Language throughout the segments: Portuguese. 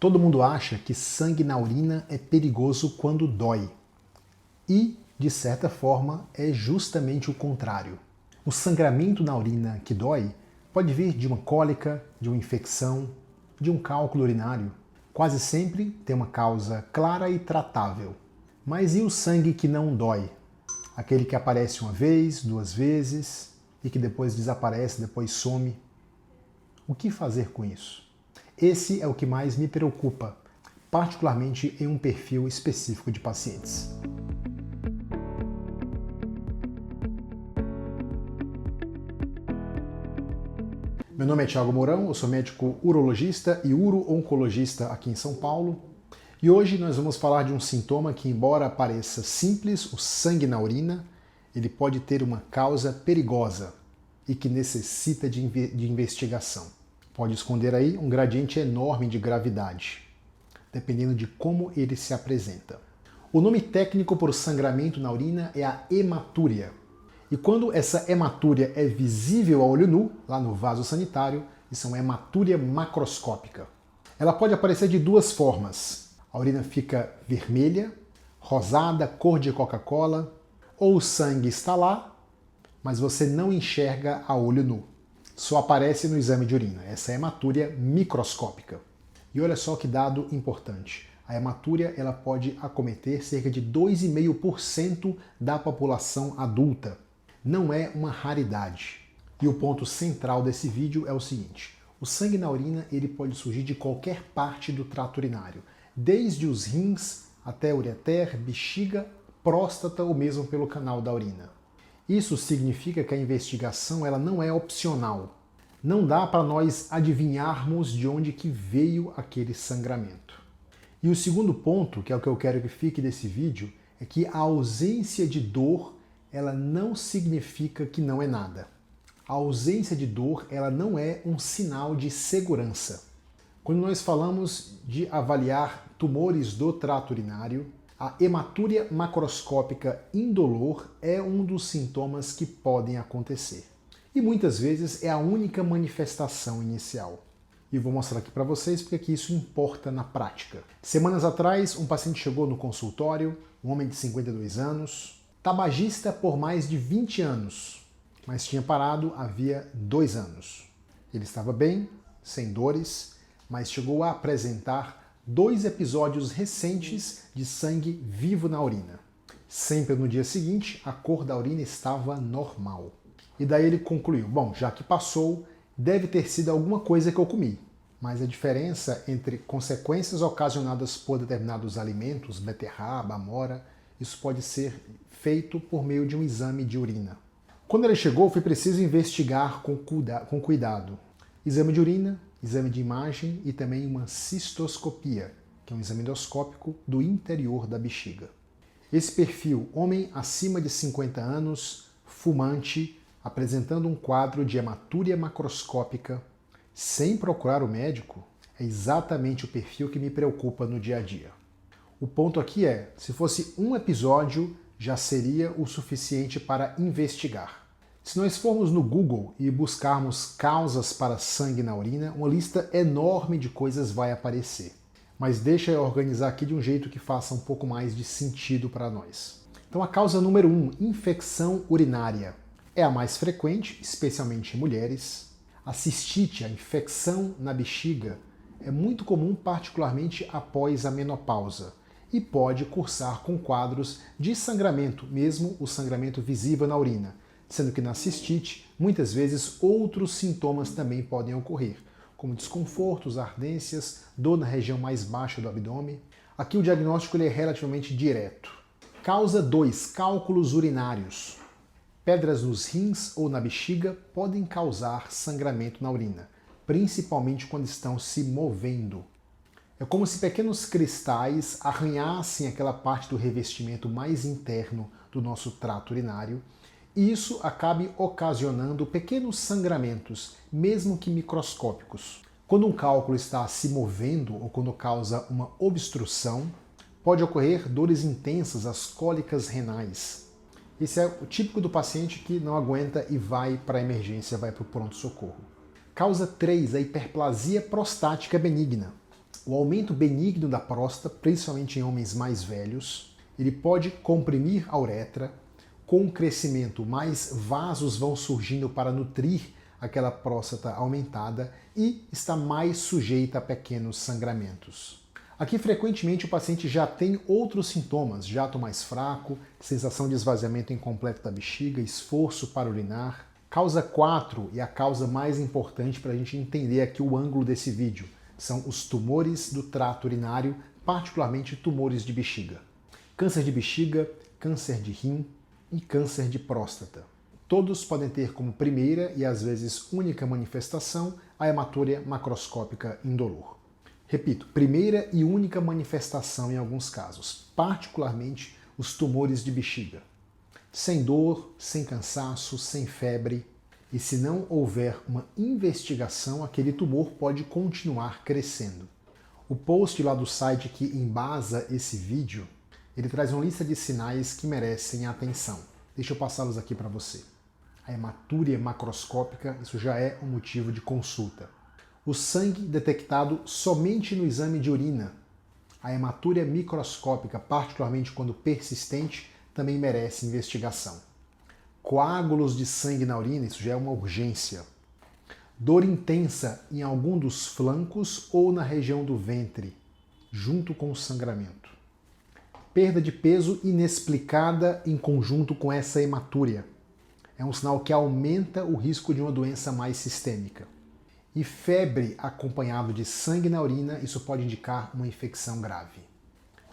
Todo mundo acha que sangue na urina é perigoso quando dói. E, de certa forma, é justamente o contrário. O sangramento na urina que dói pode vir de uma cólica, de uma infecção, de um cálculo urinário. Quase sempre tem uma causa clara e tratável. Mas e o sangue que não dói? Aquele que aparece uma vez, duas vezes e que depois desaparece, depois some. O que fazer com isso? Esse é o que mais me preocupa, particularmente em um perfil específico de pacientes. Meu nome é Thiago Mourão, eu sou médico urologista e uro-oncologista aqui em São Paulo. E hoje nós vamos falar de um sintoma que, embora pareça simples, o sangue na urina, ele pode ter uma causa perigosa e que necessita de investigação. Pode esconder aí um gradiente enorme de gravidade, dependendo de como ele se apresenta. O nome técnico para o sangramento na urina é a hematúria. E quando essa hematúria é visível a olho nu, lá no vaso sanitário, isso é uma hematúria macroscópica. Ela pode aparecer de duas formas. A urina fica vermelha, rosada, cor de Coca-Cola, ou o sangue está lá, mas você não enxerga a olho nu. Só aparece no exame de urina. Essa é a hematúria microscópica. E olha só que dado importante. A hematúria ela pode acometer cerca de 2,5% da população adulta. Não é uma raridade. E o ponto central desse vídeo é o seguinte. O sangue na urina ele pode surgir de qualquer parte do trato urinário. Desde os rins até ureter, bexiga, próstata ou mesmo pelo canal da urina. Isso significa que a investigação ela não é opcional. Não dá para nós adivinharmos de onde que veio aquele sangramento. E o segundo ponto, que é o que eu quero que fique desse vídeo, é que a ausência de dor ela não significa que não é nada. A ausência de dor ela não é um sinal de segurança. Quando nós falamos de avaliar tumores do trato urinário, a hematúria macroscópica indolor é um dos sintomas que podem acontecer. E muitas vezes é a única manifestação inicial. E vou mostrar aqui para vocês porque isso importa na prática. Semanas atrás, um paciente chegou no consultório, um homem de 52 anos, tabagista por mais de 20 anos, mas tinha parado havia 2 anos. Ele estava bem, sem dores, mas chegou a apresentar 2 episódios recentes de sangue vivo na urina. Sempre no dia seguinte, a cor da urina estava normal. E daí ele concluiu, bom, já que passou, deve ter sido alguma coisa que eu comi. Mas a diferença entre consequências ocasionadas por determinados alimentos, beterraba, amora, isso pode ser feito por meio de um exame de urina. Quando ele chegou, foi preciso investigar com cuidado. Exame de urina, exame de imagem e também uma cistoscopia, que é um exame endoscópico do interior da bexiga. Esse perfil, homem acima de 50 anos, fumante, apresentando um quadro de hematúria macroscópica, sem procurar o médico, é exatamente o perfil que me preocupa no dia a dia. O ponto aqui é, se fosse um episódio, já seria o suficiente para investigar. Se nós formos no Google e buscarmos causas para sangue na urina, uma lista enorme de coisas vai aparecer. Mas deixa eu organizar aqui de um jeito que faça um pouco mais de sentido para nós. Então a causa número 1, infecção urinária. É a mais frequente, especialmente em mulheres. A cistite, a infecção na bexiga, é muito comum, particularmente após a menopausa, e pode cursar com quadros de sangramento, mesmo o sangramento visível na urina, sendo que na cistite, muitas vezes outros sintomas também podem ocorrer, como desconfortos, ardências, dor na região mais baixa do abdômen. Aqui o diagnóstico ele é relativamente direto. Causa 2, cálculos urinários. Pedras nos rins ou na bexiga podem causar sangramento na urina, principalmente quando estão se movendo. É como se pequenos cristais arranhassem aquela parte do revestimento mais interno do nosso trato urinário, e isso acabe ocasionando pequenos sangramentos, mesmo que microscópicos. Quando um cálculo está se movendo ou quando causa uma obstrução, pode ocorrer dores intensas, as cólicas renais. Esse é o típico do paciente que não aguenta e vai para a emergência, vai para o pronto-socorro. Causa 3, a hiperplasia prostática benigna. O aumento benigno da próstata, principalmente em homens mais velhos, ele pode comprimir a uretra. Com o crescimento, mais vasos vão surgindo para nutrir aquela próstata aumentada e está mais sujeita a pequenos sangramentos. Aqui, frequentemente, o paciente já tem outros sintomas: jato mais fraco, sensação de esvaziamento incompleto da bexiga, esforço para urinar. Causa 4, e a causa mais importante para a gente entender aqui o ângulo desse vídeo, são os tumores do trato urinário, particularmente tumores de bexiga. Câncer de bexiga, câncer de rim e câncer de próstata. Todos podem ter como primeira e às vezes única manifestação a hematúria macroscópica indolor. Repito, primeira e única manifestação em alguns casos, particularmente os tumores de bexiga. Sem dor, sem cansaço, sem febre. E se não houver uma investigação, aquele tumor pode continuar crescendo. O post lá do site que embasa esse vídeo, ele traz uma lista de sinais que merecem atenção. Deixa eu passá-los aqui para você. A hematúria macroscópica, isso já é um motivo de consulta. O sangue detectado somente no exame de urina. A hematúria microscópica, particularmente quando persistente, também merece investigação. Coágulos de sangue na urina, isso já é uma urgência. Dor intensa em algum dos flancos ou na região do ventre, junto com o sangramento. Perda de peso inexplicada em conjunto com essa hematúria. É um sinal que aumenta o risco de uma doença mais sistêmica. E febre acompanhado de sangue na urina, isso pode indicar uma infecção grave.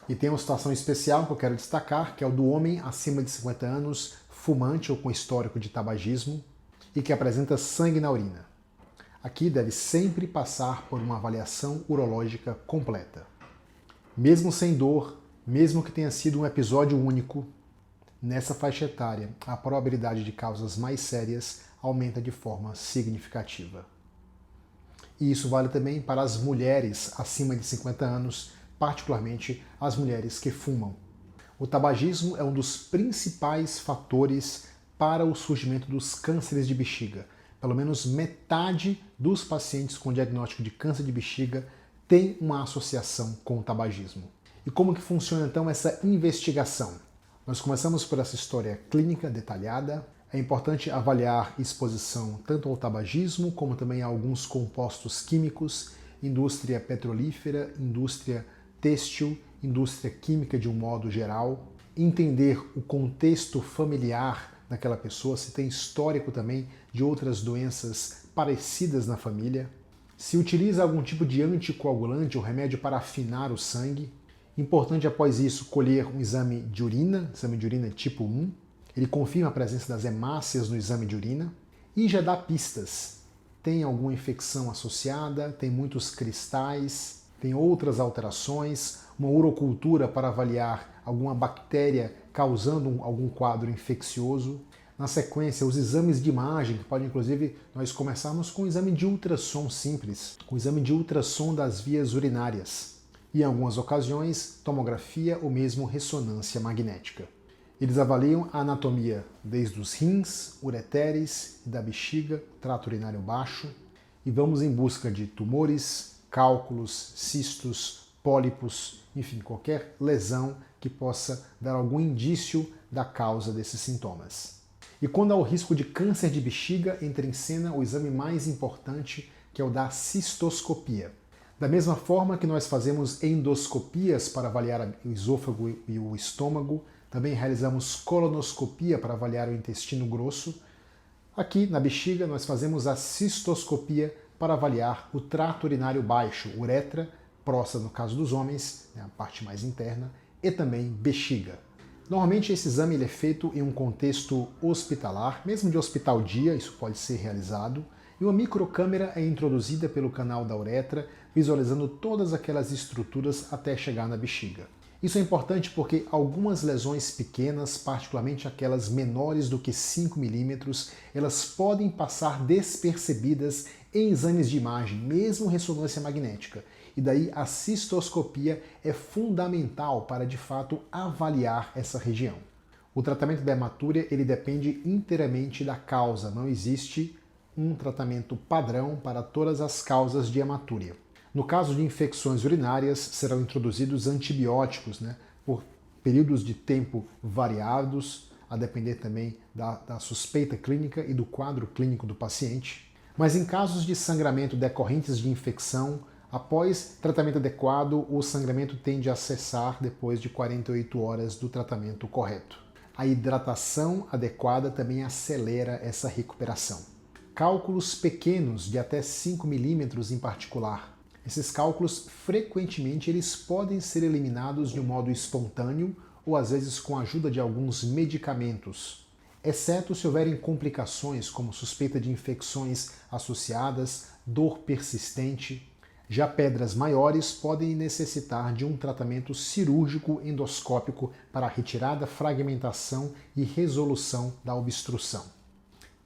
E tem uma situação especial que eu quero destacar, que é o do homem acima de 50 anos, fumante ou com histórico de tabagismo, e que apresenta sangue na urina. Aqui deve sempre passar por uma avaliação urológica completa. Mesmo sem dor, mesmo que tenha sido um episódio único, nessa faixa etária, a probabilidade de causas mais sérias aumenta de forma significativa. E isso vale também para as mulheres acima de 50 anos, particularmente as mulheres que fumam. O tabagismo é um dos principais fatores para o surgimento dos cânceres de bexiga. Pelo menos metade dos pacientes com diagnóstico de câncer de bexiga tem uma associação com o tabagismo. E como que funciona então essa investigação? Nós começamos por essa história clínica detalhada. É importante avaliar exposição tanto ao tabagismo como também a alguns compostos químicos, indústria petrolífera, indústria têxtil, indústria química de um modo geral, entender o contexto familiar daquela pessoa, se tem histórico também de outras doenças parecidas na família, se utiliza algum tipo de anticoagulante ou remédio para afinar o sangue. Importante após isso colher um exame de urina tipo 1. Ele confirma a presença das hemácias no exame de urina e já dá pistas. Tem alguma infecção associada, tem muitos cristais, tem outras alterações, uma urocultura para avaliar alguma bactéria causando algum quadro infeccioso. Na sequência, os exames de imagem, que podem inclusive nós começarmos com o exame de ultrassom simples, com o exame de ultrassom das vias urinárias. E em algumas ocasiões, tomografia ou mesmo ressonância magnética. Eles avaliam a anatomia desde os rins, ureteres e da bexiga, trato urinário baixo, e vamos em busca de tumores, cálculos, cistos, pólipos, enfim, qualquer lesão que possa dar algum indício da causa desses sintomas. E quando há o risco de câncer de bexiga, entra em cena o exame mais importante, que é o da cistoscopia. Da mesma forma que nós fazemos endoscopias para avaliar o esôfago e o estômago, também realizamos colonoscopia para avaliar o intestino grosso. Aqui na bexiga nós fazemos a cistoscopia para avaliar o trato urinário baixo, uretra, próstata no caso dos homens, a parte mais interna, e também bexiga. Normalmente esse exame ele é feito em um contexto hospitalar, mesmo de hospital dia, isso pode ser realizado, e uma microcâmera é introduzida pelo canal da uretra, visualizando todas aquelas estruturas até chegar na bexiga. Isso é importante porque algumas lesões pequenas, particularmente aquelas menores do que 5 milímetros, elas podem passar despercebidas em exames de imagem, mesmo ressonância magnética. E daí a cistoscopia é fundamental para, de fato, avaliar essa região. O tratamento da hematúria ele depende inteiramente da causa, não existe um tratamento padrão para todas as causas de hematúria. No caso de infecções urinárias, serão introduzidos antibióticos, por períodos de tempo variados, a depender também da suspeita clínica e do quadro clínico do paciente. Mas em casos de sangramento decorrentes de infecção, após tratamento adequado, o sangramento tende a cessar depois de 48 horas do tratamento correto. A hidratação adequada também acelera essa recuperação. Cálculos pequenos, de até 5 milímetros em particular. Esses cálculos, frequentemente, eles podem ser eliminados de um modo espontâneo ou às vezes com a ajuda de alguns medicamentos, exceto se houverem complicações como suspeita de infecções associadas, dor persistente. Já pedras maiores podem necessitar de um tratamento cirúrgico endoscópico para a retirada, fragmentação e resolução da obstrução.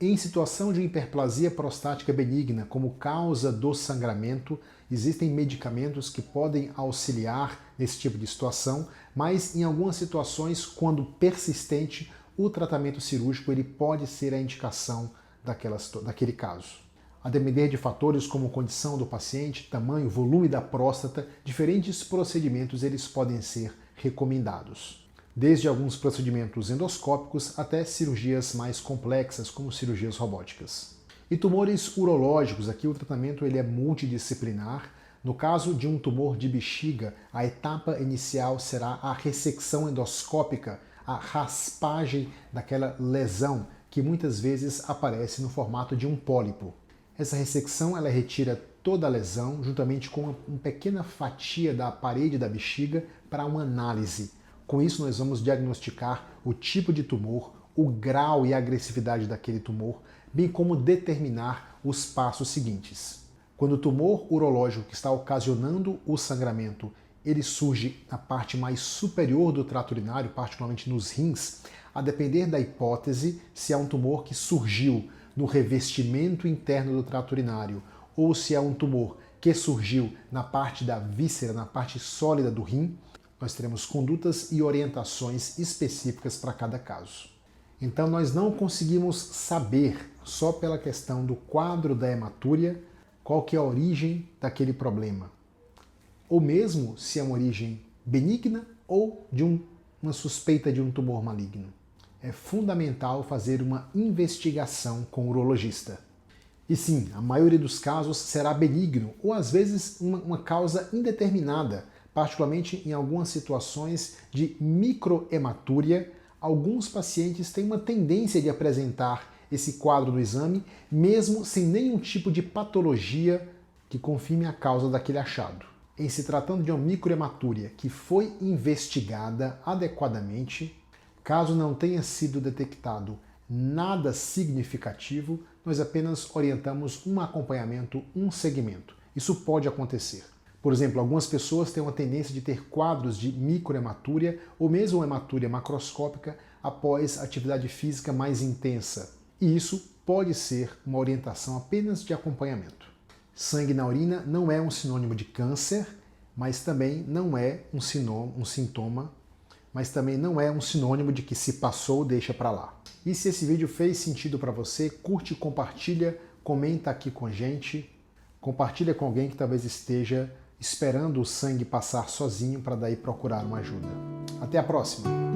Em situação de hiperplasia prostática benigna, como causa do sangramento, existem medicamentos que podem auxiliar nesse tipo de situação, mas em algumas situações, quando persistente, o tratamento cirúrgico ele pode ser a indicação daquele caso. A depender de fatores como condição do paciente, tamanho, volume da próstata, diferentes procedimentos eles podem ser recomendados. Desde alguns procedimentos endoscópicos até cirurgias mais complexas, como cirurgias robóticas. E tumores urológicos, aqui o tratamento ele é multidisciplinar. No caso de um tumor de bexiga, a etapa inicial será a ressecção endoscópica, a raspagem daquela lesão que muitas vezes aparece no formato de um pólipo. Essa ressecção ela retira toda a lesão, juntamente com uma pequena fatia da parede da bexiga para uma análise. Com isso, nós vamos diagnosticar o tipo de tumor, o grau e a agressividade daquele tumor, bem como determinar os passos seguintes. Quando o tumor urológico que está ocasionando o sangramento, ele surge na parte mais superior do trato urinário, particularmente nos rins, a depender da hipótese, se é um tumor que surgiu no revestimento interno do trato urinário ou se é um tumor que surgiu na parte da víscera, na parte sólida do rim, nós teremos condutas e orientações específicas para cada caso. Então nós não conseguimos saber, só pela questão do quadro da hematúria, qual que é a origem daquele problema. Ou mesmo se é uma origem benigna ou de uma suspeita de um tumor maligno. É fundamental fazer uma investigação com o urologista. E sim, a maioria dos casos será benigno ou às vezes uma causa indeterminada, particularmente em algumas situações de microhematúria. Alguns pacientes têm uma tendência de apresentar esse quadro no exame, mesmo sem nenhum tipo de patologia que confirme a causa daquele achado. Em se tratando de uma microhematúria que foi investigada adequadamente, caso não tenha sido detectado nada significativo, nós apenas orientamos um acompanhamento, um segmento. Isso pode acontecer. Por exemplo, algumas pessoas têm uma tendência de ter quadros de microhematúria ou mesmo hematúria macroscópica após atividade física mais intensa. E isso pode ser uma orientação apenas de acompanhamento. Sangue na urina não é um sinônimo de câncer, mas também não é um sintoma, mas também não é um sinônimo de que se passou, deixa para lá. E se esse vídeo fez sentido para você, curte, compartilha, comenta aqui com a gente, compartilha com alguém que talvez esteja esperando o sangue passar sozinho para daí procurar uma ajuda. Até a próxima!